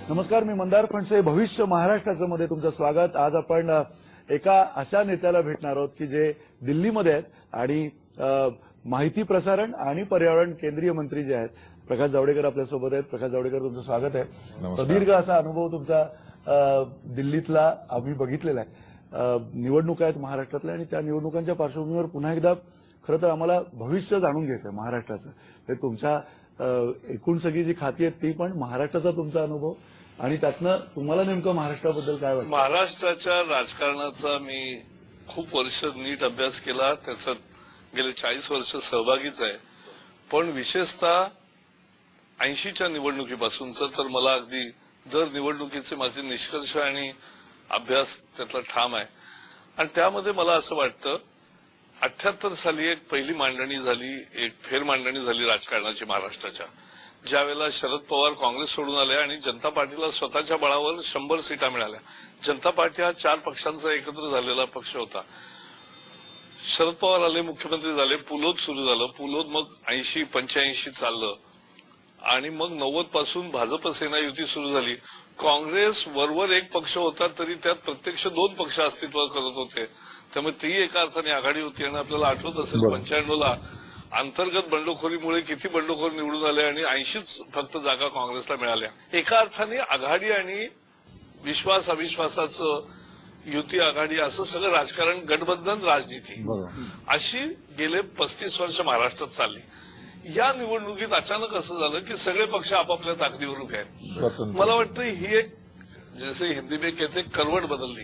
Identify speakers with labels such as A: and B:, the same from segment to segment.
A: नमस्कार, मी मंदार फणसे. भविष्य महाराष्ट्राचं मध्ये तुमचं स्वागत. आज आपण एका अशा नेत्याला भेटणार आहोत की जे दिल्लीमध्ये आहेत आणि माहिती प्रसारण आणि पर्यावरण केंद्रीय मंत्री जे आहेत प्रकाश जावडेकर आपल्यासोबत आहेत. प्रकाश जावडेकर, तुमचं स्वागत आहे. प्रदीर्घ असा अनुभव तुमचा दिल्लीतला आम्ही बघितलेला आहे. निवडणुका आहेत महाराष्ट्रातल्या आणि त्या निवडणुकांच्या पार्श्वभूमीवर पुन्हा एकदा खरं तर आम्हाला भविष्य जाणून घ्यायचं आहे महाराष्ट्राचं. तर तुमच्या एकूण सगळी जी खाती आहेत ती पण महाराष्ट्राचा तुमचा अनुभव आणि त्यातनं तुम्हाला नेमकं महाराष्ट्राबद्दल काय वाटतं?
B: महाराष्ट्राच्या राजकारणाचा मी खूप वर्ष नीट अभ्यास केला, त्याच्यात गेले 40 वर्ष सहभागीच आहे. पण विशेषतः 80च्या निवडणुकीपासूनचं तर मला अगदी दर निवडणुकीचे माझे निष्कर्ष आणि अभ्यास त्यातला ठाम आहे. आणि त्यामध्ये मला असं वाटतं 78 साली एक पहिली मांडणी झाली, एक फेर मांडणी झाली राजकारणाची महाराष्ट्राच्या, ज्यावेळेला शरद पवार काँग्रेस सोडून आले आणि जनता पार्टीला स्वतःच्या बळावर 100 सीटा मिळाल्या. जनता पार्टी हा 4 पक्षांचा एकत्र झालेला पक्ष होता. शरद पवार आले, मुख्यमंत्री झाले, पुलोद सुरू झालं, पुलोद मग 80-85 चाललं आणि मग 90 पासून भाजप सेना युती सुरू झाली. काँग्रेस वरवर एक पक्ष होता तरी त्यात प्रत्यक्ष 2 पक्ष अस्तित्व करत होते, त्यामुळे ती एका अर्थाने आघाडी होती. आणि आपल्याला आठवत असेल 95ला अंतर्गत बंडखोरीमुळे किती बंडखोर निवडून आले आणि 80च फक्त जागा काँग्रेसला मिळाल्या. एका अर्थाने आघाडी आणि विश्वास अविश्वासाचं युती आघाडी असं सगळं राजकारण, गठबंधन राजनीती अशी गेले 35 वर्ष महाराष्ट्रात चालली. या निवडणुकीत अचानक असं झालं की सगळे पक्ष आपापल्या ताकदीवर उभे आहेत. मला वाटतं ही एक जैसे हिंदी में कहते करवट बदलली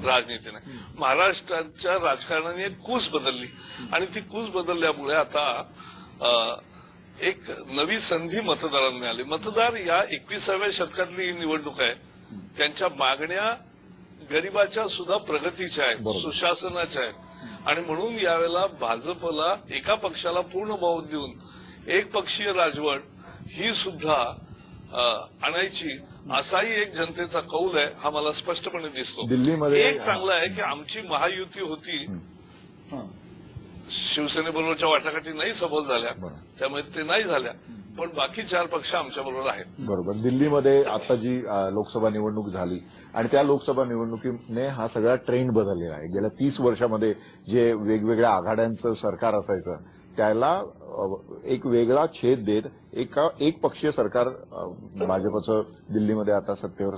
B: राजनीतीने. महाराष्ट्राच्या राजकारणाने एक कूस बदलली आणि ती कूस बदलल्यामुळे आता एक नवी संधी मतदारांना मिळाली. मतदार या 21व्या शतकातली ही निवडणूक आहे, त्यांच्या मागण्या गरिबाच्या सुद्धा प्रगतीच्या आहेत, सुशासनाच्या आहेत. आणि म्हणून यावेळेला भाजपला एका पक्षाला पूर्ण बहुमत देऊन एक पक्षीय राजवट ही सुद्धा आणायची असाही एक जनतेचा कौल आहे, हा मला स्पष्टपणे दिसतो.
A: दिल्लीमध्ये
B: एक चांगलं आहे की आमची महायुती होती, शिवसेनेबरोबरच्या वाटाघाटी नाही सफल झाल्या, त्यामुळे ते नाही झाल्या, पण बाकी 4 पक्ष आमच्या बरोबर आहेत.
A: बरोबर. दिल्लीमध्ये आता जी लोकसभा निवडणूक झाली आणि त्या लोकसभा निवडणुकीने हा सगळा ट्रेंड बदललेला आहे. गेल्या 30 वर्षामध्ये जे वेगवेगळ्या आघाड्यांचं सरकार असायचं त्याला एक वेगळा छेद देत एक पक्षीय सरकार भाजपचं दिल्लीमध्ये आता सत्तेवर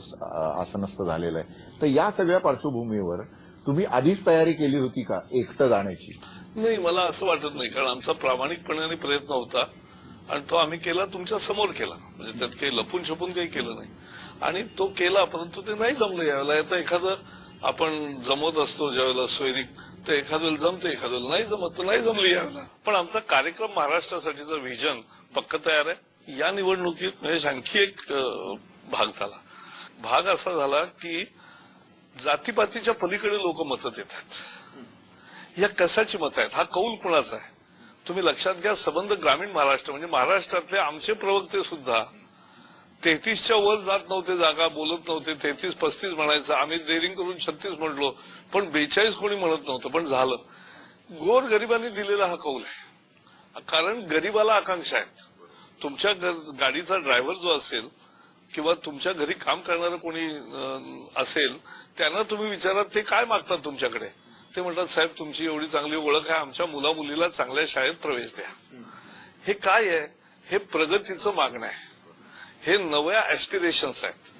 A: आसनस्थ झालेलं आहे. तर या सगळ्या पार्श्वभूमीवर तुम्ही आधीच तयारी केली होती का एकटं जाण्याची?
B: नाही, मला असं वाटत नाही, कारण आमचा प्रामाणिकपणाने प्रयत्न होता आणि तो आम्ही केला, तुमच्या समोर केला. म्हणजे त्यात काही लपून छपून काही केलं नाही आणि तो केला, परंतु ते नाही जमलं यावेळेला. आता एखादं आपण जमवत असतो ज्यावेळेला सोयरीक, तर एखाद्या वेळेला जमतं, एखाद्या वेळेला नाही जमत, तर नाही जमली यावेळेला. पण आमचा कार्यक्रम महाराष्ट्रासाठीचा व्हिजन पक्क तयार आहे. या निवडणुकीत म्हणजे आणखी एक भाग झाला. भाग असा झाला की जातीपातीच्या पलीकडे लोक मतं देतात. या कशाची मतं आहेत, हा कौल कुणाचा आहे? तुम्ही लक्षात घ्या, संबंध ग्रामीण महाराष्ट्र म्हणजे महाराष्ट्रातले आमचे प्रवक्ते सुद्धा 33च्या वर जात नव्हते, जागा बोलत नव्हते. 33-35 म्हणायचं, आम्ही डेअरिंग करून 36 म्हटलो, पण 42 कोणी म्हणत नव्हतं, पण झालं. गोर गरिबांनी दिलेला हा कौल आहे, कारण गरिबाला आकांक्षा आहेत. तुमच्या गाडीचा ड्रायव्हर जो असेल किंवा तुमच्या घरी काम करणारं कोणी असेल, त्यांना तुम्ही विचारात ते काय मागतात तुमच्याकडे, ते म्हणतात साहेब तुमची एवढी चांगली ओळख आहे, आमच्या मुला मुलीला चांगल्या शाळेत प्रवेश द्या. हे काय आहे? हे प्रगतीचं मागणं आहे, हे नव्या ऍस्पिरेशन्स आहेत.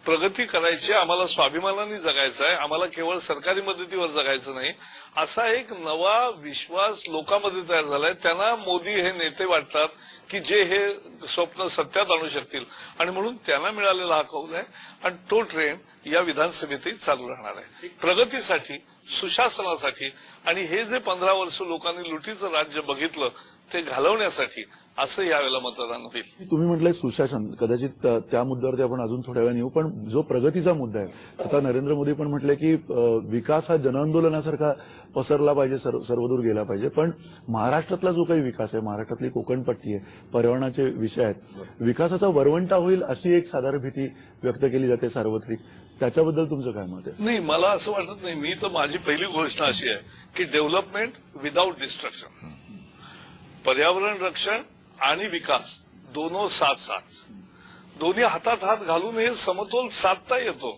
B: प्रगती करायची, आम्हाला स्वाभिमानाने जगायचं आहे, आम्हाला केवळ सरकारी मदतीवर जगायचं नाही, असा एक नवा विश्वास लोकांमध्ये तयार झालाय. त्यांना मोदी हे नेते वाटतात की जे हे स्वप्न सत्यात आणू शकतील आणि म्हणून त्यांना मिळालेला हा कौल आहे. आणि तो ट्रेंड या विधानसभेतही चालू राहणार आहे, प्रगतीसाठी, सुशासनासाठी. आणि हे जे 15 वर्ष लोकांनी लुटीचं राज्य बघितलं ते घालवण्यासाठी असं यावेळेला मतदान होईल.
A: तुम्ही म्हटलंय सुशासन, कदाचित त्या मुद्द्यावरती आपण अजून थोड्या वेळाने येऊ, पण जो प्रगतीचा मुद्दा आहे, आता नरेंद्र मोदी पण म्हटलंय की विकास हा जनआंदोलनासारखा पसरला पाहिजे, सर्वदूर गेला पाहिजे. पण महाराष्ट्रातला जो काही विकास आहे, महाराष्ट्रातली कोकणपट्टी आहे, पर्यावरणाचे विषय आहेत, विकासाचा वरवंटा होईल अशी एक साधारण भीती व्यक्त केली जाते सार्वत्रिक. त्याच्याबद्दल तुमचं काय मत आहे?
B: नाही, मला असं वाटत नाही. मी तर माझी पहिली घोषणा अशी आहे की डेव्हलपमेंट विदाउट डिस्ट्रक्शन, पर्यावरण रक्षण आणि विकास दोनों साथ साथ. दोन्ही हातात हात घालून हे समतोल साधता येतो.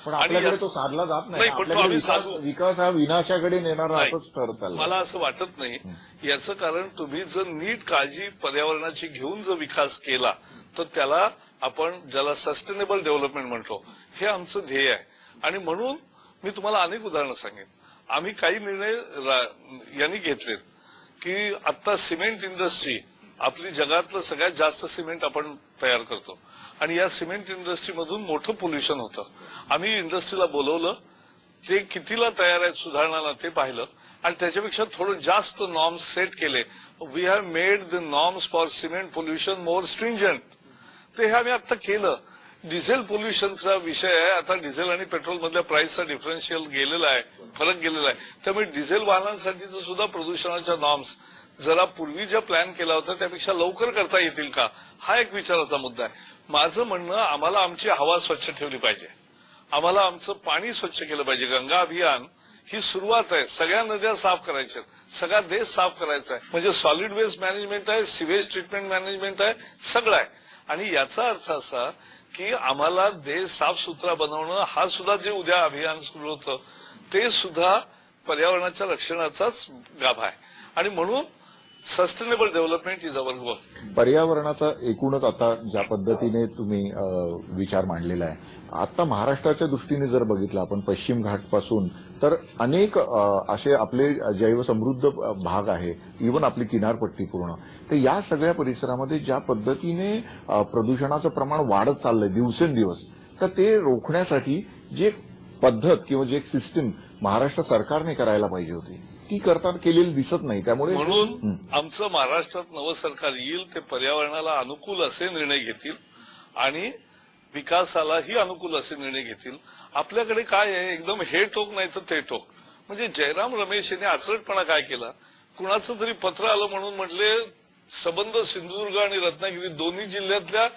C: पण
B: आणि
C: आपल्याकडे
B: या-
C: तो साधला जात
B: नाही,
C: नाही.
B: पण तो
C: आपल्याकडे
B: आम्ही
C: विकास
B: साधू.
C: विकास हा विनाशाकडे नेणारा
B: नाही.
C: असंच ठरत चालला.
B: मला असं वाटत नाही. याचं कारण तुम्ही जर नीट काळजी पर्यावरणाची घेऊन जर विकास केला तर त्याला आपण ज्याला सस्टेनेबल डेव्हलपमेंट म्हणतो हे आमचं ध्येय आहे. आणि म्हणून मी तुम्हाला अनेक उदाहरणं सांगेन. आम्ही काही निर्णय यांनी घेतलेत की आता सिमेंट इंडस्ट्री आपली जगातलं सगळ्यात जास्त सिमेंट आपण तयार करतो आणि या सिमेंट इंडस्ट्रीमधून मोठं पोल्युशन होतं. आम्ही इंडस्ट्रीला बोलवलं, ते कितीला तयार आहेत सुधारणाला ते पाहिलं आणि त्याच्यापेक्षा थोडं जास्त नॉर्म्स सेट केले. We have made the norms for cement pollution more stringent. ते हे आम्ही आता केलं. डिझेल पोल्युशनचा विषय आहे. आता डिझेल आणि पेट्रोल मधल्या प्राइसचा डिफरन्शियल गेलेला आहे, फरक गेलेला आहे. त्यामुळे डिझेल वाहनांसाठीचं सुद्धा प्रदूषणाच्या नॉर्म्स जरा पूर्वी ज्या प्लॅन केला होता त्यापेक्षा लवकर करता येतील का, हा एक विचाराचा मुद्दा आहे. माझं म्हणणं, आम्हाला आमची हवा स्वच्छ ठेवली पाहिजे, आम्हाला आमचं पाणी स्वच्छ केलं पाहिजे. गंगा अभियान ही सुरुवात आहे. सगळ्या नद्या साफ करायच्या, सगळा देश साफ करायचा आहे. म्हणजे सॉलिड वेस्ट मॅनेजमेंट आहे, सिवेज ट्रीटमेंट मॅनेजमेंट आहे, सगळं आहे. आणि याचा अर्थ असा की आम्हाला देश साफसुथरा बनवणं हा सुद्धा जे उद्या अभियान सुरू होतं ते सुद्धा पर्यावरणाच्या रक्षणाचाच गाभा आहे. आणि म्हणून सस्टेनेबल डेव्हलपमेंट इज अवर गोल.
C: पर्यावरणाचा एकूणच आता ज्या पद्धतीने तुम्ही विचार मांडलेला आहे, आता महाराष्ट्राच्या दृष्टीने जर बघितलं आपण पश्चिम घाट पासून तर अनेक असे आपले जैवसमृद्ध भाग आहे, इव्हन आपली किनारपट्टी पूर्ण, तर या सगळ्या परिसरामध्ये ज्या पद्धतीने प्रदूषणाचं प्रमाण वाढत चाललंय दिवसेंदिवस, तर ते रोखण्यासाठी जी एक पद्धत किंवा जी एक सिस्टीम महाराष्ट्र सरकारने करायला पाहिजे होती ती करताना केलेली दिसत नाही. त्यामुळे
B: म्हणून आमचं महाराष्ट्रात नवं सरकार येईल ते पर्यावरणाला अनुकूल असे निर्णय घेतील आणि विकासालाही अनुकूल असे निर्णय घेतील. आपल्याकडे काय आहे, एकदम हे टोक नाही तर ते टोक. म्हणजे जयराम रमेश यांनी आचरटपणा काय केला, कुणाचं तरी पत्र आलं म्हणून म्हटले संबंध सिंधुदुर्ग आणि रत्नागिरी दोन्ही जिल्ह्यातल्या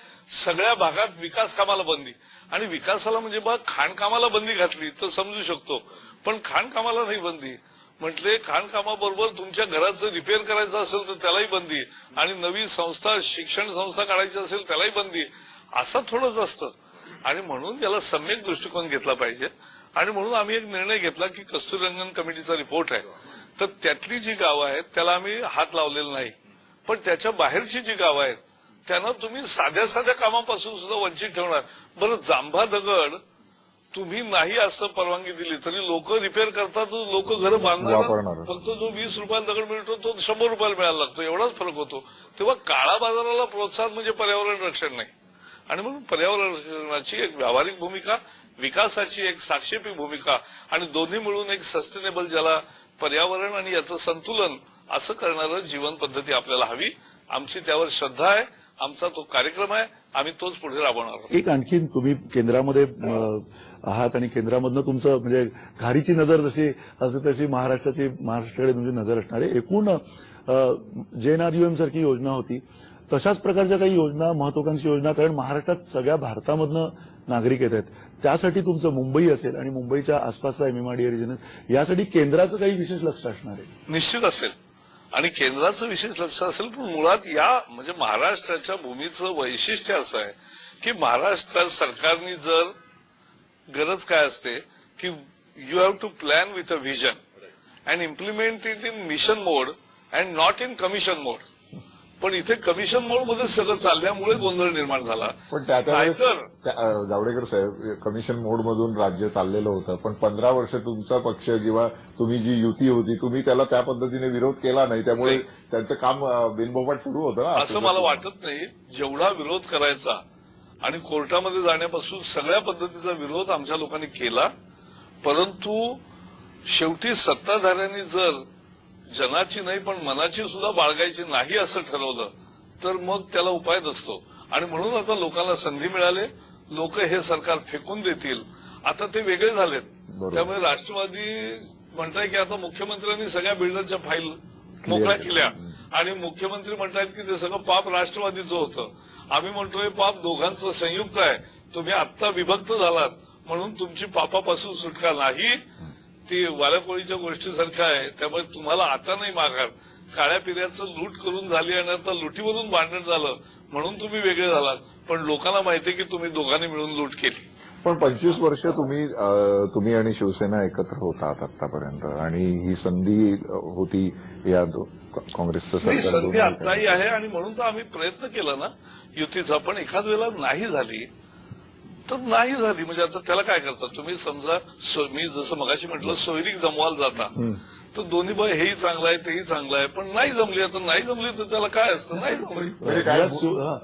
B: सगळ्या भागात विकास कामाला बंदी. आणि विकासाला म्हणजे बघ खाणकामाला बंदी घातली तर समजू शकतो, पण खाणकामाला नाही बंदी. म्हटले खाणकामाबरोबर तुमच्या घराचं रिपेअर करायचं असेल तर त्यालाही बंदी आणि नवी संस्था शिक्षण संस्था काढायची असेल त्यालाही बंदी. असं थोडंच असतं. आणि म्हणून याला सम्यक दृष्टिकोन घेतला पाहिजे. आणि म्हणून आम्ही एक निर्णय घेतला की कस्तुररंगन कमिटीचा रिपोर्ट आहे, तर त्यातली जी गावं आहेत त्याला आम्ही हात लावलेला नाही, पण त्याच्या बाहेरची जी गावं आहेत त्यांना तुम्ही साध्या साध्या कामापासून सुद्धा वंचित ठेवणार. बरं, जांभा दगड तुम्ही नाही असं परवानगी दिली तरी लोक रिपेअर करतात, लोक घर बांधणार.
C: वापरणार.
B: फक्त जो 20 रुपयाला दगड मिळतो तो 100 रुपयाला मिळायला लागतो, एवढाच फरक होतो. तेव्हा काळा बाजाराला प्रोत्साहन म्हणजे पर्यावरण रक्षण नाही. आणि म्हणून पर्यावरण रक्षणाची एक व्यावहारिक भूमिका, विकासाची एक साक्षेपी भूमिका आणि दोन्ही मिळून एक सस्टेनेबल, ज्याला पर्यावरण आणि याचं संतुलन असं करणारं जीवन पद्धती आपल्याला हवी. आमची त्यावर श्रद्धा आहे, आमचा तो कार्यक्रम आहे, आम्ही तोच पुढे राबवणार आहोत.
A: एक आणखीन तुम्ही केंद्रामध्ये आहात आणि केंद्रामधनं तुमचं म्हणजे घारीची नजर जशी असते तशी महाराष्ट्राकडे तुमची नजर असणार आहे. एकूण JNRUM सारखी योजना होती, तशाच प्रकारच्या काही योजना, महत्वाकांक्षी योजना, कारण महाराष्ट्रात सगळ्या भारतामधनं नागरिक येत आहेत, त्यासाठी तुमचं मुंबई असेल आणि मुंबईच्या आसपासचा MMRDA रिजन, यासाठी केंद्राचं काही विशेष लक्ष असणार आहे?
B: निश्चित असेल आणि केंद्राचं विशेष लक्ष असेल. पण मुळात या म्हणजे महाराष्ट्राच्या भूमीचं वैशिष्ट्य असं आहे की महाराष्ट्र सरकारने जर गरज काय असते की you have to plan with a vision and implement it in mission mode and not in commission mode. पण इथे कमिशन मोड मध्ये सगळं चालल्यामुळे गोंधळ निर्माण झाला.
C: पण त्यावेळेस
B: नाहीतर
C: जावडेकर साहेब, कमिशन मोड मधून राज्य चाललेलं होतं, पण 15 वर्ष तुमचा पक्ष किंवा तुम्ही जी युती होती तुम्ही त्याला त्या पद्धतीने विरोध केला नाही, त्यामुळे त्यांचं काम बिनबोबाट सुरू होतं ना.
B: असं मला वाटत नाही. जेवढा विरोध करायचा आणि कोर्टामध्ये जाण्यापासून सगळ्या पद्धतीचा विरोध आमच्या लोकांनी केला, परंतु शेवटी सत्ताधाऱ्यांनी जर जनाची नाही पण मनाची सुद्धा बाळगायची नाही असं ठरवलं तर मग त्याला उपाय नसतो. आणि म्हणून आता लोकांना संधी मिळाली, लोक हे सरकार फेकून देतील. आता ते वेगळे झालेत. त्यामुळे राष्ट्रवादी म्हणताय की आता मुख्यमंत्र्यांनी सगळ्या बिल्डरच्या फाईल मोकळ्या केल्या आणि मुख्यमंत्री म्हणतायत की ते सगळं पाप राष्ट्रवादीचं होतं. आम्ही म्हणतोय पाप दोघांचं संयुक्त आहे. तुम्ही आत्ता विभक्त झालात म्हणून तुमची पापापासून सुटका नाही. ती वाल्याकोळीच्या गोष्टीसारखं आहे. त्यामुळे तुम्हाला आता नाही माघार. काळ्या पिऱ्याचं लूट करून झाली आणि आता लुटीवरून भांडण झालं म्हणून तुम्ही वेगळे झालात. पण लोकांना माहितीये की तुम्ही दोघांनी मिळून लूट केली.
C: पण 25 वर्ष तुम्ही आणि शिवसेना एकत्र होतात आतापर्यंत, आणि ही संधी होती या काँग्रेसचं
B: ही
C: सरकार
B: संधी
C: दोन्ही
B: आताही आहे आणि म्हणून तर आम्ही प्रयत्न केला ना युतीचा. पण एखाद वेळेला नाही झाली तर नाही झाली, म्हणजे आता त्याला काय करतात तुम्ही. समजा मी जसं मगाशी म्हटलं सोयरीक जमवाल जाता, तर दोन्ही बाय हेही चांगलं आहे तेही चांगलं आहे, पण नाही जमली. आता नाही जमली तर त्याला काय असतं, नाही जमली.
C: म्हणजे काय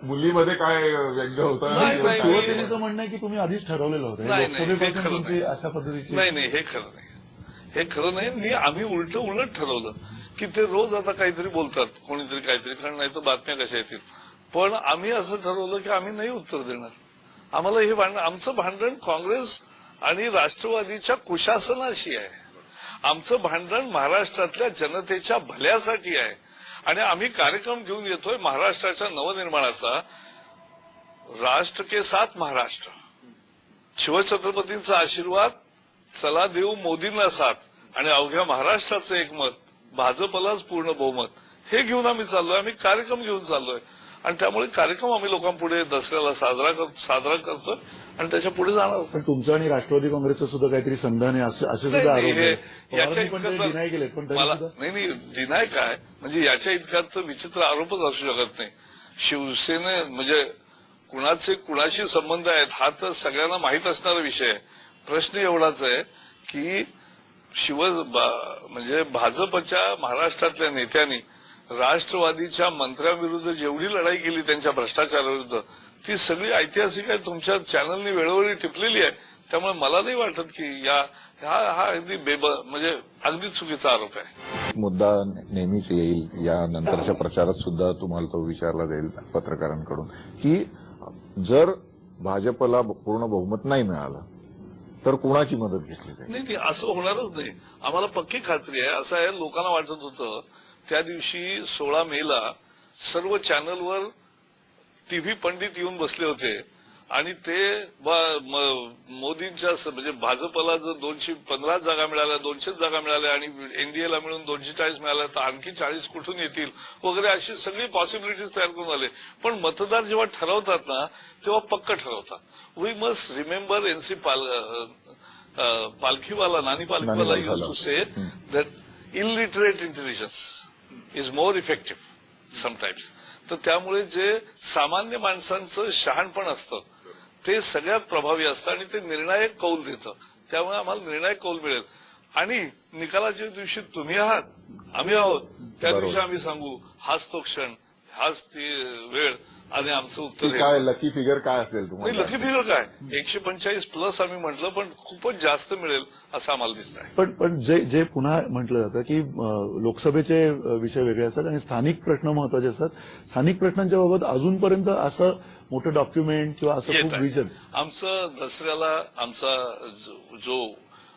C: मुलीमध्ये काय व्यंग्य होतं?
B: नाही, नाही.
A: शिवसेनेचं म्हणणं आहे की तुम्ही आधीच ठरवलेलं होतं
B: नाही, नाही, हे
A: लोकसभेपासून
B: खरं
A: तुमची
B: नाही.
A: अशा पद्धतीची.
B: नाही, हे खरं नाही. हे खरं नाही. आम्ही उलट ठरवलं की ते रोज आता काहीतरी बोलतात, कोणीतरी काहीतरी, कारण नाही तर बातम्या कशा येतील. पण आम्ही असं ठरवलं की आम्ही नाही उत्तर देणार. आम्हाला हे आमचं भांडण काँग्रेस आणि राष्ट्रवादीच्या कुशासनाशी आहे. आमचं भांडण महाराष्ट्रातल्या जनतेच्या भल्यासाठी आहे आणि आम्ही कार्यक्रम घेऊन येतोय महाराष्ट्राच्या नवनिर्माणाचा. राष्ट्र के साथ महाराष्ट्र, शिवछत्रपतींचा आशीर्वाद, चला देऊ मोदींना साथ, आणि अवघ्या महाराष्ट्राचं एकमत, भाजपलाच पूर्ण बहुमत, हे घेऊन आम्ही चाललोय. आम्ही कार्यक्रम घेऊन चाललोय आणि त्यामुळे कार्यक्रम आम्ही लोकांपुढे दसऱ्याला साजरा करतोय आणि त्याच्या पुढे जाणार.
A: पण तुमचं आणि राष्ट्रवादी काँग्रेसचं सुद्धा काहीतरी संधान आहे असे सुद्धा आरोप आहे.
B: याच्या
A: पवारांनी पण ते डिनाय केलेत, पण तरी
B: मला
A: सुद्धा
B: नाही डिनाय काय, म्हणजे याच्या इतकात विचित्र आरोपच असू शकत नाही. शिवसेने म्हणजे कुणाशी संबंध आहेत हा तर सगळ्यांना माहीत असणारा विषय आहे. प्रश्न एवढाच आहे की म्हणजे भाजपच्या महाराष्ट्रातल्या नेत्यांनी राष्ट्रवादीच्या मंत्र्यांविरुद्ध जेवढी लढाई केली त्यांच्या भ्रष्टाचाराविरुद्ध, ती सगळी ऐतिहासिक आहे, तुमच्या चॅनलनी वेळोवेळी टिपलेली आहे. त्यामुळे मला नाही वाटत की हा अगदी म्हणजे अगदी चुकीचा आरोप आहे.
C: मुद्दा नेहमीच येईल, या नंतरच्या प्रचारात सुद्धा तुम्हाला तो विचारला जाईल पत्रकारांकडून, की जर भाजपला पूर्ण बहुमत नाही मिळालं तर कुणाची मदत घेतली जाईल?
B: नाही, असं होणारच नाही. आम्हाला पक्की खात्री आहे. असं आहे, लोकांना वाटत होतं त्या दिवशी 16 मेला सर्व चॅनलवर टीव्ही पंडित येऊन बसले होते आणि ते मोदींच्या म्हणजे भाजपला जर 215 जागा मिळाल्या, 200 जागा मिळाल्या आणि एनडीएला मिळून 240 मिळाल्या तर आणखी 40 कुठून येतील वगैरे अशी सगळी पॉसिबिलिटीज तयार करून आले. पण मतदार जेव्हा ठरवतात ना तेव्हा पक्क ठरवतात. We must remember NC Palkhivala, Nani Palkhivala use to say that illiterate intelligence is more effective sometimes. तर त्यामुळे जे सामान्य माणसांचं शहाणपण असतं ते सगळ्यात प्रभावी असतं आणि ते निर्णायक कौल देतं. त्यामुळे आम्हाला निर्णायक कौल मिळेल आणि निकालाच्या दिवशी तुम्ही आहात, आम्ही आहोत, त्या दिवशी आम्ही सांगू हाच तो क्षण, हाच ती वेळ आणि आमचं उत्तर.
C: काय लकी फिगर काय असेल तुम्हाला?
B: लकी फिगर काय 145+ आम्ही म्हटलं, पण खूपच जास्त मिळेल असं आम्हाला दिसत आहे.
A: पण जे पुन्हा म्हटलं जातं की लोकसभेचे विषय वेगळे असतात आणि स्थानिक प्रश्न महत्वाचे असतात. स्थानिक प्रश्नांच्या बाबत अजूनपर्यंत असं मोठं डॉक्युमेंट किंवा असं खूप विजन
B: आमचं दसऱ्याला आमचा जो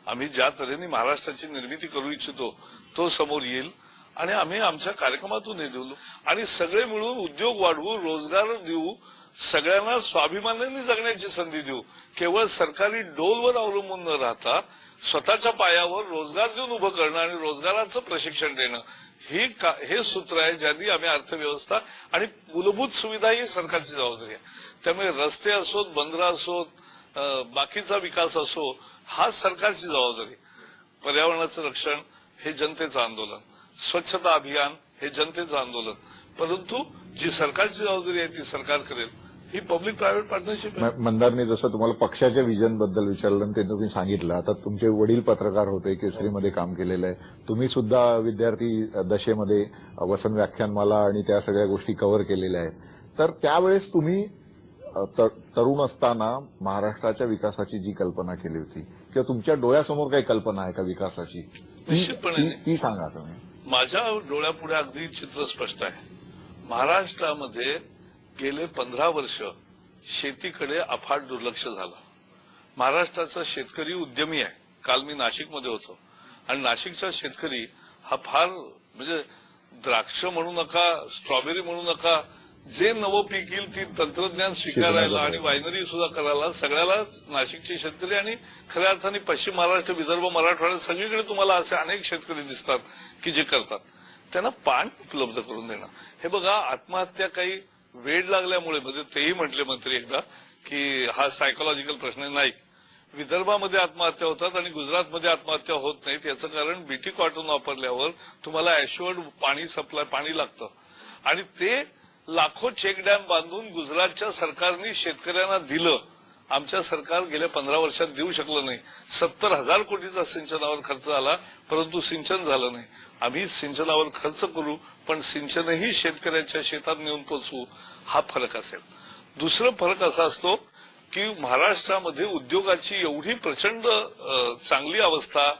B: आम्ही ज्या तऱ्हेने महाराष्ट्राची निर्मिती करू इच्छितो तो समोर येईल आणि आम्ही आमच्या कार्यक्रमातून हे देऊ आणि सगळे मिळून उद्योग वाढवू, रोजगार देऊ, सगळ्यांना स्वाभिमानाने जगण्याची संधी देऊ. केवळ सरकारी डोलवर अवलंबून न राहता स्वतःच्या पायावर रोजगार देऊन उभं करणं आणि रोजगाराचं प्रशिक्षण देणं हे सूत्र आहे ज्यांनी आम्ही अर्थव्यवस्था आणि मूलभूत सुविधा ही सरकारची जबाबदारी आहे. त्यामुळे रस्ते असोत, बंदरं असोत, बाकीचा विकास असो, हा सरकारची जबाबदारी. पर्यावरणाचं रक्षण हे जनतेचं आंदोलन, स्वच्छता अभियान हे जनतेचं आंदोलन, परंतु जी सरकारची जबाबदारी आहे ती सरकार करेल. ही पब्लिक प्रायव्हेट पार्टनरशिप आहे.
C: मंदारने जसं तुम्हाला पक्षाच्या विजन बद्दल विचारलं ते तुम्ही सांगितलं. आता तुमचे वडील पत्रकार होते, केसरीमध्ये काम केलेलं आहे, तुम्ही सुद्धा विद्यार्थी दशेमध्ये वसंत व्याख्यानमाला आणि त्या सगळ्या गोष्टी कव्हर केलेल्या आहेत. तर त्यावेळेस तुम्ही तरुण असताना महाराष्ट्राच्या विकासाची जी कल्पना केली होती किंवा तुमच्या डोळ्यासमोर काही कल्पना आहे का विकासाची,
B: निश्चितपणे
C: ती सांगा तुम्ही.
B: माझ्या डोळ्यापुढे अगदी चित्र स्पष्ट आहे. महाराष्ट्रामध्ये गेले 15 वर्ष शेतीकडे अफाट दुर्लक्ष झालं. महाराष्ट्राचा शेतकरी उद्यमी आहे. काल मी नाशिकमध्ये होतो आणि नाशिकचा शेतकरी हा फार म्हणजे द्राक्ष म्हणू नका, स्ट्रॉबेरी म्हणू नका, जे नवं पीक येईल ती तंत्रज्ञान स्वीकारायला आणि वायनरी सुद्धा करायला सगळ्याला नाशिकचे शेतकरी आणि खऱ्या अर्थाने पश्चिम महाराष्ट्र, विदर्भ, मराठवाड्यात सगळीकडे तुम्हाला असे अनेक शेतकरी दिसतात की जे करतात. त्यांना पाणी उपलब्ध करून देणं. हे बघा, आत्महत्या काही वेळ लागल्यामुळे म्हणजे तेही म्हटले मंत्री एकदा की हा सायकोलॉजिकल प्रश्न आहे. नाही, विदर्भामध्ये आत्महत्या होतात आणि गुजरातमध्ये आत्महत्या होत नाहीत याचं कारण बीटी कॉटन वापरल्यावर तुम्हाला ऍश्युअर्ड पाणी लागतं आणि ते लाखो चेक डॅम बांधून गुजरातच्या सरकारने शेतकऱ्यांना दिलं. आमच्या सरकार गेल्या 15 वर्षात देऊ शकलं नाही. 70,000 कोटीचा सिंचनावर खर्च आला परंतु सिंचन झालं नाही. आम्ही सिंचनावर खर्च करू पण सिंचनही शेतकऱ्याच्या शेतात नेऊन पोचवू, हा फरक असेल. दुसरा फरक असा असतो की महाराष्ट्रामध्ये उद्योगाची एवढी प्रचंड चांगली अवस्था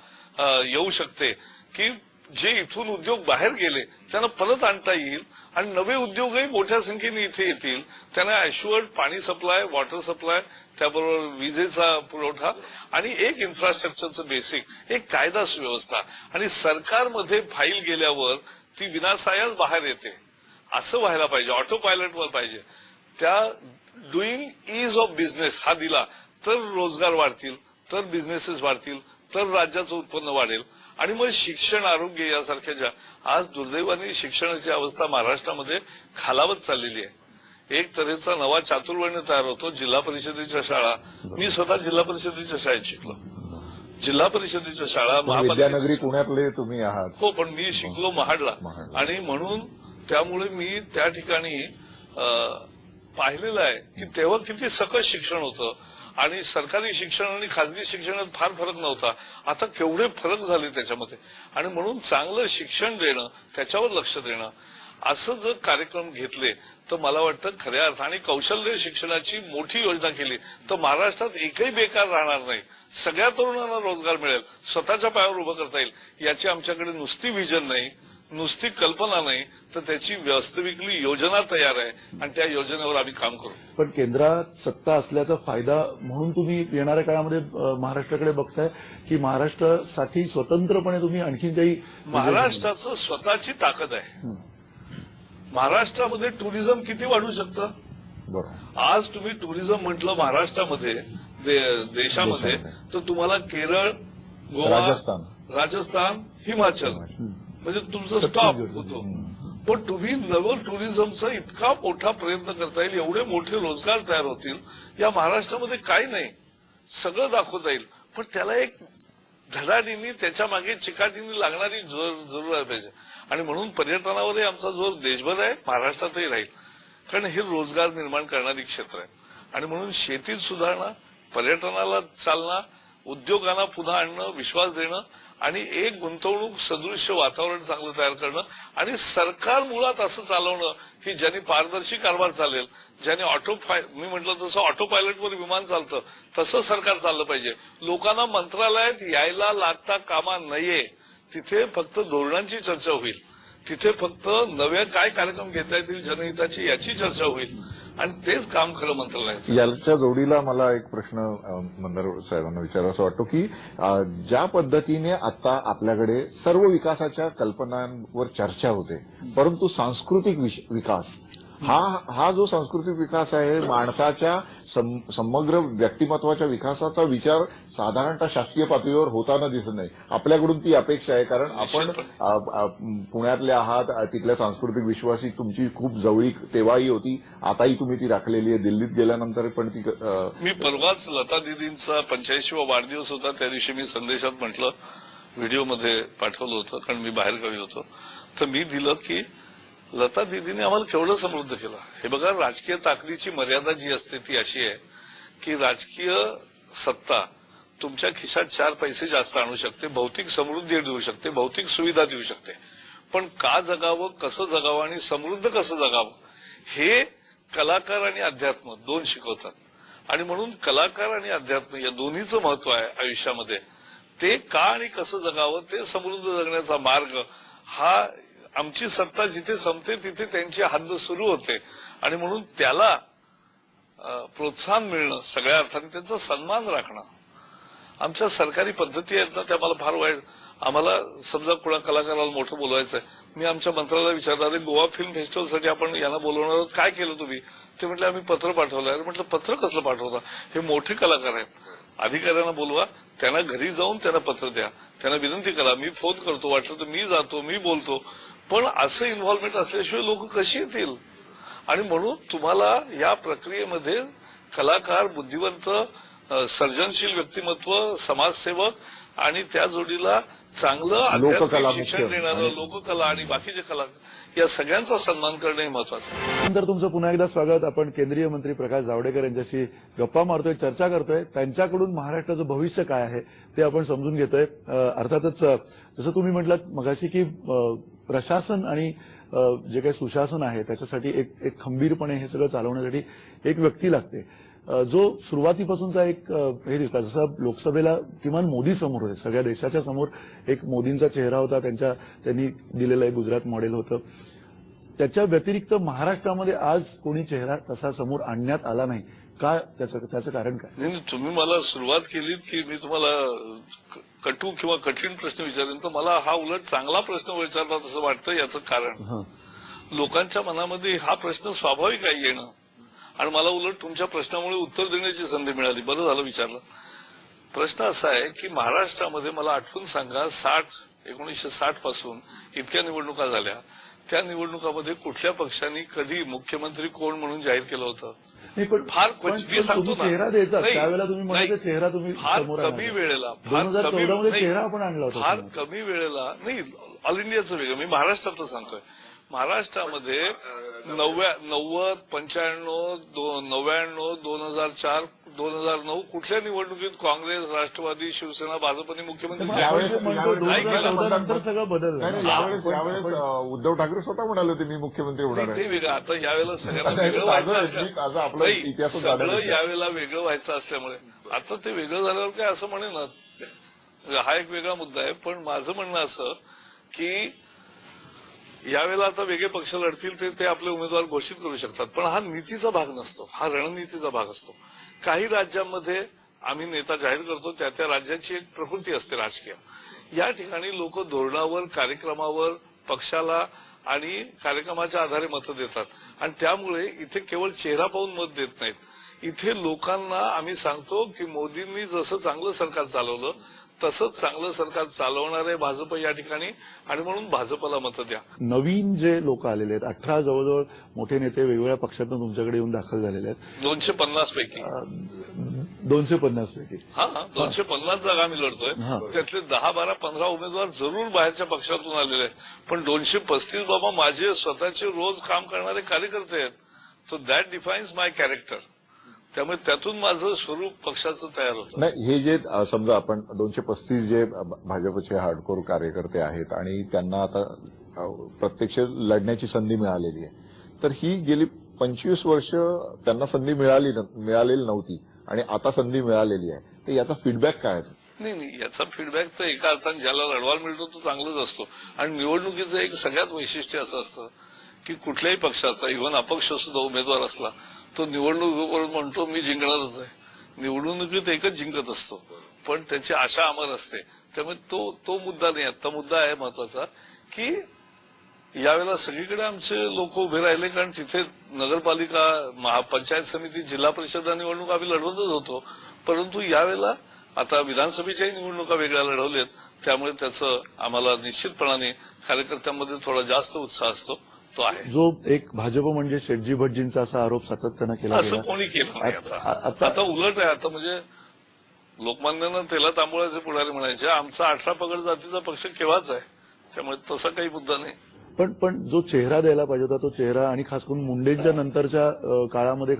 B: येऊ शकते की जे इथून उद्योग बाहेर गेले त्यांना परत आणता येईल आणि नवे उद्योगही मोठ्या संख्येने इथे येतील. त्यांना ऍश्युअर्ड पाणी सप्लाय, वॉटर सप्लाय, त्याबरोबर विजेचा पुरवठा आणि एक इन्फ्रास्ट्रक्चरचं बेसिक, एक कायदा सुव्यवस्था आणि सरकारमध्ये फाईल गेल्यावर ती विनासायाच बाहेर येते. असं व्हायला पाहिजे, ऑटो पायलटवर पाहिजे. त्या डुईंग इज ऑफ बिझनेस हा दिला तर रोजगार वाढतील, तर बिझनेसेस वाढतील, तर राज्याचं उत्पन्न वाढेल. आणि मग शिक्षण, आरोग्य यासारख्या ज्या आज दुर्दैवाने शिक्षणाची अवस्था महाराष्ट्रामध्ये खालावत चाललेली आहे. एक तऱ्हेचा नवा चातुर्वर्ण तयार होतो. जिल्हा परिषदेच्या शाळा, मी स्वतः जिल्हा परिषदेच्या शाळेत शिकलो. जिल्हा परिषदेच्या शाळा,
C: विद्यानगरी पुण्यातले तुम्ही आहात.
B: हो, पण मी शिकलो महाडला आणि म्हणून त्यामुळे मी त्या ठिकाणी पाहिलेलं आहे की तेव्हा किती सकस शिक्षण होतं आणि सरकारी शिक्षण आणि खाजगी शिक्षणात फार फरक नव्हता. आता केवढे फरक झाले त्याच्यामध्ये. आणि म्हणून चांगलं शिक्षण देणं, त्याच्यावर लक्ष देणं, असं जर कार्यक्रम घेतले तर मला वाटतं खऱ्या अर्थाने कौशल्य शिक्षणाची मोठी योजना केली तर महाराष्ट्रात एकही बेकार राहणार नाही. सगळ्या तरुणांना रोजगार मिळेल, स्वतःच्या पायावर उभं करता येईल. याची आमच्याकडे नुसती व्हिजन नाही, नुसती कल्पना नाही, तर त्याची वास्तविकली योजना तयार आहे आणि त्या योजनेवर आम्ही काम करू.
A: पण केंद्रात सत्ता असल्याचा फायदा म्हणून तुम्ही येणाऱ्या काळामध्ये महाराष्ट्राकडे बघताय की महाराष्ट्रासाठी स्वतंत्रपणे तुम्ही आणखी काही?
B: महाराष्ट्राचं स्वतःची ताकद आहे. महाराष्ट्रामध्ये टुरिझम किती वाढू शकतं?
C: बरोबर.
B: आज तुम्ही टुरिझम म्हटलं महाराष्ट्रामध्ये, देशामध्ये, तर तुम्हाला केरळ, गोवा, राजस्थान, हिमाचल म्हणजे तुमचं स्टॉप होतो. पण तुम्ही नवं टुरिझमचा इतका मोठा प्रयत्न करता येईल, एवढे मोठे रोजगार तयार होतील. या महाराष्ट्रामध्ये काही नाही, सगळं दाखवता येईल. पण त्याला एक धडाडीनी, त्याच्या मागे चिकाटीने लागणारी जरूर पाहिजे. आणि म्हणून पर्यटनावरही आमचा जोर देशभर आहे, महाराष्ट्रातही राहील. कारण हे रोजगार निर्माण करणारी क्षेत्र आहे. आणि म्हणून शेतीत सुधारणा, पर्यटनाला चालना, उद्योगांना पुन्हा आणणं, विश्वास देणं आणि एक गुंतवणूक सदृश्य वातावरण चांगलं तयार करणं आणि सरकार मुळात असं चालवणं की ज्यांनी पारदर्शी कारभार चालेल, ज्याने मी म्हटलं तसं ऑटो पायलटवर विमान चालतं तसं सरकार चाललं पाहिजे. लोकांना मंत्रालयात यायला लागता कामा नये. तिथे फक्त धोरणांची चर्चा होईल, तिथे फक्त नव्या काय कार्यक्रम घेता येतील जनहिताची याची चर्चा होईल आणि तेच काम खरं मंत्रालयाचं.
C: याच्या जोडीला मला एक प्रश्न मंदार साहेबांना विचारायचा वाटतो की ज्या पद्धतीने आता आपल्याकडे सर्व विकासाच्या कल्पनांवर चर्चा होते परंतु सांस्कृतिक विकास हा जो सांस्कृतिक विकास आहे, माणसाच्या समग्र व्यक्तिमत्वाच्या विकासाचा विचार साधारणतः शासकीय पातळीवर होताना दिसत नाही. आपल्याकडून ती अपेक्षा आहे कारण आपण पुण्यातले आहात, तिथल्या सांस्कृतिक विश्वासी तुमची खूप जवळीक तेव्हाही होती, आताही तुम्ही ती राखलेली आहे. दिल्लीत गेल्यानंतर पण ती
B: मी परवाच लता दीदींचा 85वा वाढदिवस होता, त्या दिवशी मी संदेशात म्हटलं, व्हिडिओमध्ये पाठवलं होतं कारण मी बाहेरगावी होतो, तर मी दिलं की लता दीदीने आम्हाला केवढं समृद्ध केलं. हे बघा, राजकीय ताकदीची मर्यादा जी असते ती अशी आहे की राजकीय सत्ता तुमच्या खिशात 4 पैसे जास्त आणू शकते, भौतिक समृद्धी देऊ शकते, भौतिक सुविधा देऊ शकते. पण का जगावं, कसं जगावं आणि समृद्ध कसं जगावं हे कलाकार आणि अध्यात्म दोन शिकवतात. आणि म्हणून कलाकार आणि अध्यात्म या दोन्हीचं महत्व आहे आयुष्यामध्ये. ते का आणि कसं जगावं, ते समृद्ध जगण्याचा मार्ग हा आमची सत्ता जिथे संपते तिथे त्यांची हद्द सुरू होते. आणि म्हणून त्याला प्रोत्साहन मिळणं, सगळ्या अर्थाने त्यांचा सन्मान राखणं. आमच्या सरकारी पद्धती आहेत ना, त्या मला फार वाईट. आम्हाला समजा कोणा कलाकाराला मोठं बोलवायचं आहे, मी आमच्या मंत्र्याला विचारलं, अरे गोवा फिल्म फेस्टिवलसाठी आपण यांना बोलवणार आहोत, काय केलं तुम्ही? ते म्हटलं आम्ही पत्र पाठवलं. अरे म्हटलं पत्र कसलं पाठवता, हे मोठे कलाकार आहेत, अधिकाऱ्यांना बोलवा, त्यांना घरी जाऊन त्यांना पत्र द्या, त्यांना विनंती करा, मी फोन करतो, वाटलं तर मी जातो, मी बोलतो. पण असं इन्व्हॉल्वमेंट असल्याशिवाय लोक कशी येतील? आणि म्हणून तुम्हाला या प्रक्रियेमध्ये कलाकार, बुद्धिवंत, सर्जनशील व्यक्तिमत्व, समाजसेवक आणि त्या जोडीला चांगलं
C: लोककला
B: आध्यात्मिक शिक्षण
C: मुख्य.
B: देणारं लोककला आणि बाकीचे कलाकार या सगळ्यांचा सन्मान करणं हे महत्वाचं आहे.
A: नंतर तुमचं पुन्हा एकदा स्वागत. आपण केंद्रीय मंत्री प्रकाश जावडेकर यांच्याशी गप्पा मारतोय, चर्चा करतोय. त्यांच्याकडून महाराष्ट्राचं भविष्य काय आहे ते आपण समजून घेतोय. अर्थातच जसं तुम्ही म्हटलात मगाशी की प्रशासन आणि जे काही सुशासन आहे त्याच्यासाठी एक खंबीरपणे हे सगळं चालवण्यासाठी एक व्यक्ती लागते, जो सुरुवातीपासूनचा एक हे दिसला. जसं लोकसभेला किमान मोदी समोर होते, सगळ्या देशाच्या समोर एक मोदींचा चेहरा होता, त्यांनी दिलेलं एक गुजरात मॉडेल होतं. त्याच्या व्यतिरिक्त महाराष्ट्रामध्ये आज कोणी चेहरा तसा समोर आणण्यात आला नाही का? त्याचं कारण काय?
B: नाही, तुम्ही मला सुरुवात केली की मी तुम्हाला कटू किंवा कठीण प्रश्न विचारेन, तर मला हा उलट चांगला प्रश्न विचारला तसं वाटतं. याचं कारण लोकांच्या मनामध्ये हा प्रश्न स्वाभाविक आहे येणं, आणि मला उलट तुमच्या प्रश्नामुळे उत्तर देण्याची संधी मिळाली. बरं झालं विचारलं. प्रश्न असा आहे की महाराष्ट्रामध्ये मला आठवून सांगा, 1960 पासून इतक्या निवडणुका झाल्या, त्या निवडणुकामध्ये कुठल्या पक्षांनी कधी मुख्यमंत्री कोण म्हणून जाहीर केलं होतं? फार मी सांगतो ना,
A: चेहरा द्यायचा त्यावेळेला तुम्ही म्हणाले चेहरा तुम्ही
B: फार
A: समोर
B: कमी
A: आणला.
B: वेळेला
A: 2014 मध्ये चेहरा आपण आणला होता.
B: फार कमी वेळेला नाही, ऑल इंडियाचं वेगळं, मी महाराष्ट्रातलं सांगतोय. महाराष्ट्रामध्ये 90, 95, 99, 2004, 2009 कुठल्या निवडणुकीत काँग्रेस, राष्ट्रवादी, शिवसेना, भाजपने मुख्यमंत्री
A: म्हणतो 2014 नंतर सगळं बदललं.
C: नाही, यावेळेस उद्धव ठाकरे स्वतः म्हणाले होते मी मुख्यमंत्री होणार
B: ते
C: आहे.
B: वेगळं. आता यावेळेला सगळ्यांना
C: आता
B: वेगळं व्हायचं
C: आज आपला
B: नाही,
C: इतिहास
B: सगळं यावेळेला वेगळं व्हायचं असल्यामुळे आता ते वेगळं झाल्यावर काय असं म्हणेन ना, हा एक वेगळा मुद्दा आहे. पण माझं म्हणणं असं की यावेळेला आता वेगळे पक्ष लढतील, ते आपले उमेदवार घोषित करू शकतात, पण हा नीतीचा भाग नसतो, हा रणनीतीचा भाग असतो. काही राज्यांमध्ये आम्ही नेता जाहीर करतो, त्या राज्याची एक प्रकृती असते राजकीय. या ठिकाणी लोक धोरणावर, कार्यक्रमावर, पक्षाला आणि कार्यक्रमाच्या आधारे मतं देतात, आणि त्यामुळे इथे केवळ चेहरा पाहून मत देत नाहीत. इथे लोकांना आम्ही सांगतो की मोदींनी जसं चांगलं सरकार चालवलं तसंच चांगलं सरकार चालवणार आहे भाजप या ठिकाणी, आणि म्हणून भाजपला मतं द्या.
A: नवीन जे लोक आलेले आहेत, 18 जवळजवळ मोठे नेते वेगवेगळ्या पक्षातून तुमच्याकडे येऊन दाखल झालेले आहेत.
B: 250 पैकी
A: 250 पैकी
B: 250 जागा आम्ही लढतोय. त्यातले 10, 12, 15 उमेदवार जरूर बाहेरच्या पक्षातून आलेले आहेत, पण 235 बाबा माझे स्वतःचे रोज काम करणारे कार्यकर्ते आहेत. So that defines my character. त्यामुळे त्यातून माझं स्वरूप पक्षाचं तयार होतं.
C: नाही, हे जे समजा आपण 235 जे भाजपचे हार्डकोर कार्यकर्ते आहेत आणि त्यांना आता प्रत्यक्ष लढण्याची संधी मिळालेली आहे, तर ही गेली 25 वर्ष त्यांना संधी मिळालेली नव्हती आणि आता संधी मिळालेली आहे, तर याचा फीडबॅक काय आहे?
B: नाही, याचा फीडबॅक तर एका अर्थाने ज्याला लढवायला मिळतो तो चांगलाच असतो. आणि निवडणुकीचं एक सगळ्यात वैशिष्ट्य असं असतं की कुठल्याही पक्षाचा, इव्हन अपक्ष सुद्धा उमेदवार असला तो निवडणुकीवर म्हणतो मी जिंकणारच आहे. निवडणुकीत एकच जिंकत असतो, पण त्याची आशा अमर असते. त्यामुळे तो मुद्दा नाही. आता मुद्दा आहे महत्वाचा की यावेळेला सगळीकडे आमचे लोक उभे राहिले, कारण तिथे नगरपालिका, पंचायत समिती, जिल्हा परिषद निवडणूक आम्ही लढवतच होतो. परंतु यावेळेला आता विधानसभेच्याही निवडणुका वेगळ्या लढवल्यात, त्यामुळे त्याचं आम्हाला निश्चितपणाने कार्यकर्त्यांमध्ये थोडा जास्त उत्साह असतो, तो आहे.
A: जो एक भाजप म्हणजे शेटजी भटजींचा असा आरोप सातत्यानं केला
B: असं कोणी केलं नाही. आता उलट आहे. आता म्हणजे लोकमान्यानं तेला तांबूळाचे पुढारी म्हणायचे, आमचा 18 पगड जातीचा पक्ष केव्हाच आहे, त्यामुळे तसा काही मुद्दा नाही.
A: पण जो चेहरा द्यायला पाहिजे होता तो चेहरा, आणि खास करून मुंडेंच्या नंतरच्या काळामध्ये